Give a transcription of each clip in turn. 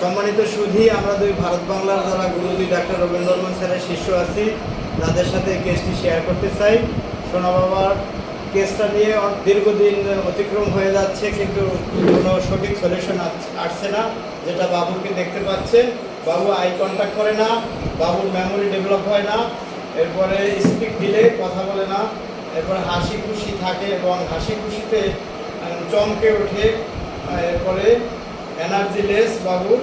সম্মানিত সুধী, আমরা দুই ভারত বাংলার যারা গুরুজি ডাক্তার রবীন্দ্র বর্মন স্যারের শিষ্য আছি, তাদের সাথে কেসটি শেয়ার করতে চাই। সোনা বাবার কেসটা নিয়ে দীর্ঘদিন অতিক্রম হয়ে যাচ্ছে, কিন্তু কোনো সঠিক সলিউশন আসছে না। যেটা বাবুকে দেখতে পাচ্ছেন, বাবু আই কন্ট্যাক্ট করে না, বাবুর মেমোরি ডেভেলপ হয় না, এরপরে স্পিক দিলে কথা বলে না, এরপরে হাসি খুশি থাকে এবং হাসি খুশিতে চমকে ওঠে, এরপরে এনার্জি লেস বাবুর,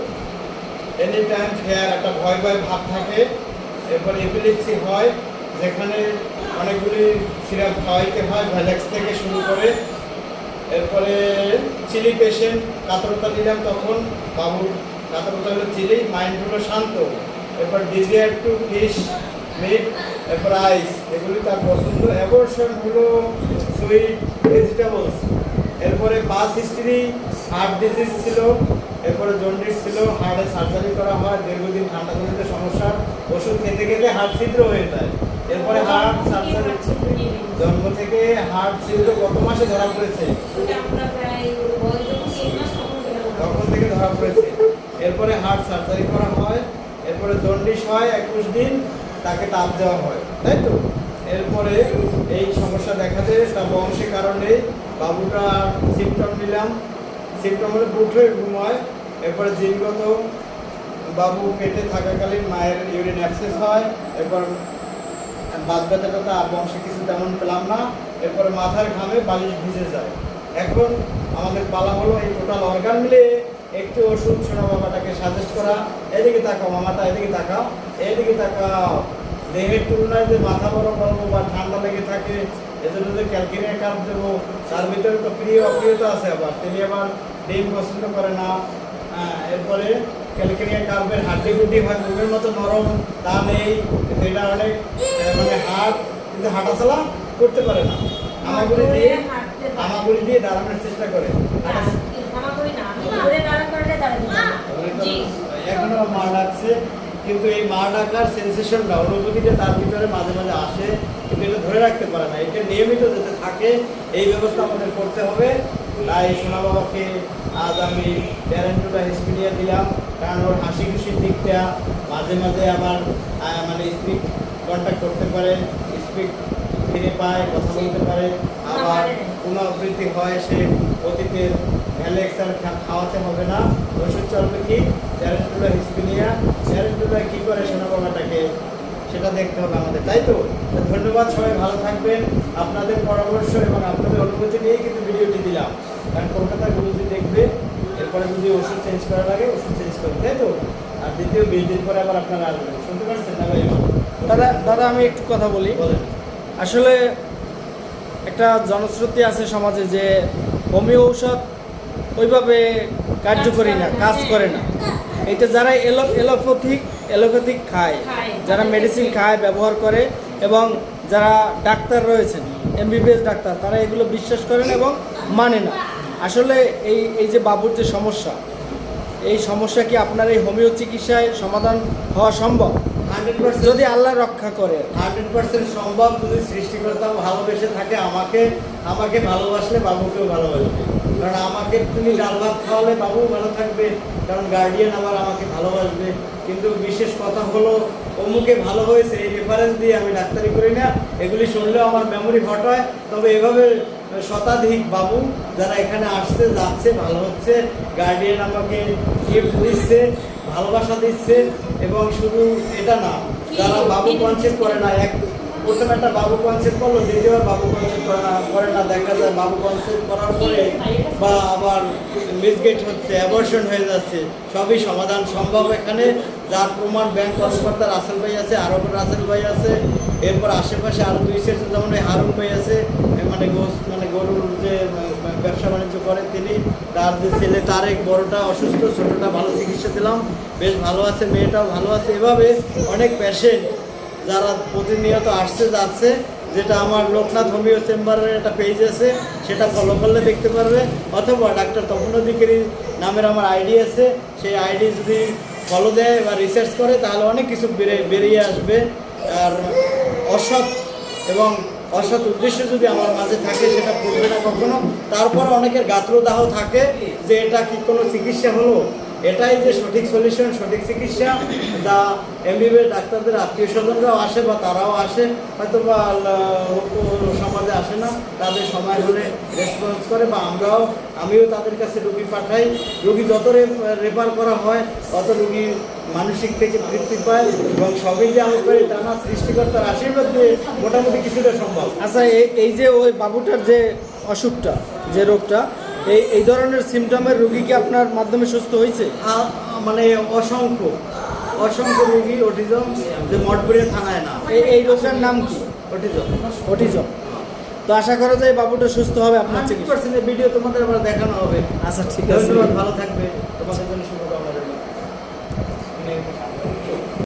এনি টাইম ফেয়ার, একটা ভয় ভয় ভাব থাকে, এরপরে এপিলেপসি হয়, যেখানে অনেকগুলি সিরাপ খাওয়াইতে হয় ভ্যালেক্স থেকে শুরু করে। এরপরে চিলি পেশেন্ট, কাতরতা দিলাম তখন বাবুর কাতরতা হলো চিলি, মাইন্ড হলো শান্ত। এরপর ডিজায়ার টু ফিশ মিট, এরপর আইস, এগুলি তার পছন্দ। অ্যাবর্শন হলো সুইট ভেজিটেবলস। এরপরে পাস হিস্ট্রি, হার্ট ডিজিজ ছিল, এরপরে জন্ডিস ছিল, হার্টে সার্জারি করা হয়, দীর্ঘদিন ঠান্ডাজনিত সমস্যা, ওষুধ খেতে খেতে হার্ট ছিদ্র হয়ে যায়। এরপরে হার্ট সার্জারি, জন্ম থেকে হার্ট ছিদ্র কত মাসে ধরা পড়েছে? তখন থেকে ধরা পড়েছে। এরপরে হার্ট সার্জারি করা হয়, এরপরে জন্ডিস হয় 21 দিন, তাকে তাপ দেওয়া হয়, তাই তো? এরপরে এই সমস্যা দেখাতে তার বংশের কারণে বাবুটা সিমটম নিলাম। সিমটম হলে বুট হয়ে ঘুম হয়। এরপরে জিনগত, বাবু পেটে থাকাকালীন মায়ের ইউরিন অ্যাবসেস হয়। এরপর বাদ ব্যথাটা বংশে কিছু তেমন পেলাম না। এরপরে মাথার ঘামে বালিশ ভিজে যায়। এখন আমাদের পালা হলো এই টোটাল অর্গান মিলে একটি ওষুধ সোনা বাবাটাকে সাজেস্ট করা। এদিকে তাকাও মামাটা, এদিকে তাকাও, এদিকে তাকাও। দেহের তুলনায় যে মাথা বড় করবো বা ঠান্ডা লেগে থাকে, এজন্য যে ক্যালকেরিয়া কাপ দেবো, তার ভিতরে তো প্রিয় অপ্রিয়তা আছে। আবার তিনি আবার ডিম পছন্দ করে না। এরপরে ক্যালকেরিয়া কার্পের হাড্ডি গুড্ডি হয় মুখের মতো নরম, তা নেই। এটা অনেক মানে হাত, কিন্তু হাঁটাচলা করতে পারে না। আমাগুলি দিয়ে দাঁড়ানোর চেষ্টা করে, এখনো মা ডাকছে, কিন্তু এই মা ডাকার সেন্সেশনটা, অনুভূতিটা তার ভিতরে মাঝে মাঝে আসে, কিন্তু এটা ধরে রাখতে পারে না। এটা নিয়মিত যাতে থাকে এই ব্যবস্থা আমাদের করতে হবে। তাই সোনা বাবাকে আজ আমি প্যারেন্টুলা হিসপিনিয়া দিলাম, কারণ ওর হাসি খুশির দিকটা মাঝে মাঝে আবার মানে স্পিক কন্ট্যাক্ট করতে পারে, স্পিক ফিরে পায়, কথা বলতে পারে, আবার পুনরাবৃত্তি হয়। সে অতীতের ভ্যালেক্স আর খাওয়াতে হবে না, ওষুধ চলবে কি প্যারেন্টুলা হিসপিনিয়া। প্যারেন্টুলা কী করে সোনা বাবাটাকে, সেটা দেখতে হবে আমাদের, তাই তো? ধন্যবাদ, সবাই ভালো থাকবেন। আপনাদের পরামর্শ এবং আপনাদের অনুভূতি নিয়েই কিন্তু ভিডিওটি দিলাম, কারণ কলকাতার গুরুজি দেখবে, এরপরে যদি ওষুধ চেঞ্জ করা লাগে ওষুধ চেঞ্জ করবে, তাই তো? আর দ্বিতীয় 20 দিন পরে আবার আপনারা আসবেন, শুনতে পারছেন না ভাই? দাদা আমি একটু কথা বলি। বলেন। আসলে একটা জনশ্রুতি আছে সমাজে যে হোমিও ঔষধ ওইভাবে কার্যকরী না, কাজ করে না। এটা যারা এলোপ্যাথিক খায়, যারা মেডিসিন খায়, ব্যবহার করে, এবং যারা ডাক্তার রয়েছেন, MBBS ডাক্তার, তারা এগুলো বিশ্বাস করেন এবং মানে না। আসলে এই যে বাবুর যে সমস্যা, এই সমস্যা কি আপনার এই হোমিও চিকিৎসায় সমাধান হওয়া সম্ভব? 100% যদি আল্লাহ রক্ষা করে। 100% সম্ভব, যদি সৃষ্টিকর্তা ভালোবেসে থাকে আমাকে ভালোবাসলে বাবুকেও ভালোবাসবে। কারণ আমাকে তুমি ডাল ভাত খাওয়ালে বাবু ভালো থাকবে, কারণ গার্ডিয়ান আবার আমাকে ভালোবাসবে। কিন্তু বিশেষ কথা হলো, অমুকে ভালো হয়েছে এই রেফারেন্স দিয়ে আমি ডাক্তারি করি না, এগুলি শুনলেও আমার মেমোরি হট হয়। তবে এভাবে শতাধিক বাবু যারা এখানে আসছে, যাচ্ছে, ভালো হচ্ছে, গার্ডিয়ান আমাকে গিফট দিচ্ছে, ভালোবাসা দিচ্ছে। এবং শুধু এটা না, যারা বাবু কনসেপ্ট করে না, প্রথমে একটা বাবু কনসেপ্ট করলো, দ্বিতীয়বার বাবু কনসেপ্ট করে না, দেখা যায় বাবু কনসেপ্ট করার পরে বা আবার মিসগেট হচ্ছে, অ্যাবর্শন হয়ে যাচ্ছে। সবই সমাধান সম্ভব এখানে, যার প্রমাণ ব্যাংক কর্মকর্তা রাসেল ভাই আছে, আরও রাসেল ভাই আছে, এরপর আশেপাশে আরও 2 সেট, যেমন হারুন ভাই আছে, মানে গরুর যে ব্যবসা বাণিজ্য করে তিনি, তার যে ছেলে তারেক, বড়টা অসুস্থ, ছোটোটা ভালো চিকিৎসা দিলাম, বেশ ভালো আছে, মেয়েটাও ভালো আছে। এভাবে অনেক পেশেন্ট যারা প্রতিনিয়ত আসছে যাচ্ছে, যেটা আমার লোকনাথ হোমিও চেম্বারের একটা পেজ আছে, সেটা ফলো করলে দেখতে পারবে, অথবা ডাক্তার তপন অধিকারী নামের আমার আইডি আছে, সেই আইডি যদি ফলো দেয় বা রিসার্চ করে, তাহলে অনেক কিছু বেরিয়ে আসবে। আর অসৎ উদ্দেশ্য যদি আমার মাঝে থাকে, সেটা করবে না কখনো। তারপর অনেকের গাত্রদাহ থাকে যে এটা কি কোনো চিকিৎসা হলো, এটাই যে সঠিক সলিউশন, সঠিক চিকিৎসা। যা এমবিবিএস ডাক্তারদের আত্মীয় স্বজনরাও আসে বা তারাও আসে, হয়তো বা সমাজে আসে না, তাদের সময় হলে রেসপন্স করে বা আমিও তাদের কাছে রুগী পাঠাই। রুগী যত রেফার করা হয় তত রুগী মানসিক থেকে তৃপ্তি পায় এবং সবই যে আমি পারি তা না, সৃষ্টিকর্তার আশীর্বাদ দিয়ে মোটামুটি কিছুটা সম্ভব। আচ্ছা, এই যে ওই বাবুটার যে অসুখটা, যে রোগটা, এই ধরনের সিমটমের রুগী কি আপনার মাধ্যমে সুস্থ হয়েছে? মানে অসংখ্য রুগী অটিজম, যে মঠপুরে থানায় না, এই রোগটার নাম কি? অটিজম। তো আশা করা যায় বাবুটা সুস্থ হবে আপনার চিকিৎসা। 100% ভিডিও তোমাদের আবার দেখানো হবে। আচ্ছা, ঠিক আছে, ধন্যবাদ, ভালো থাকবে, তোমাদের জন্য শুভকামনা রইল।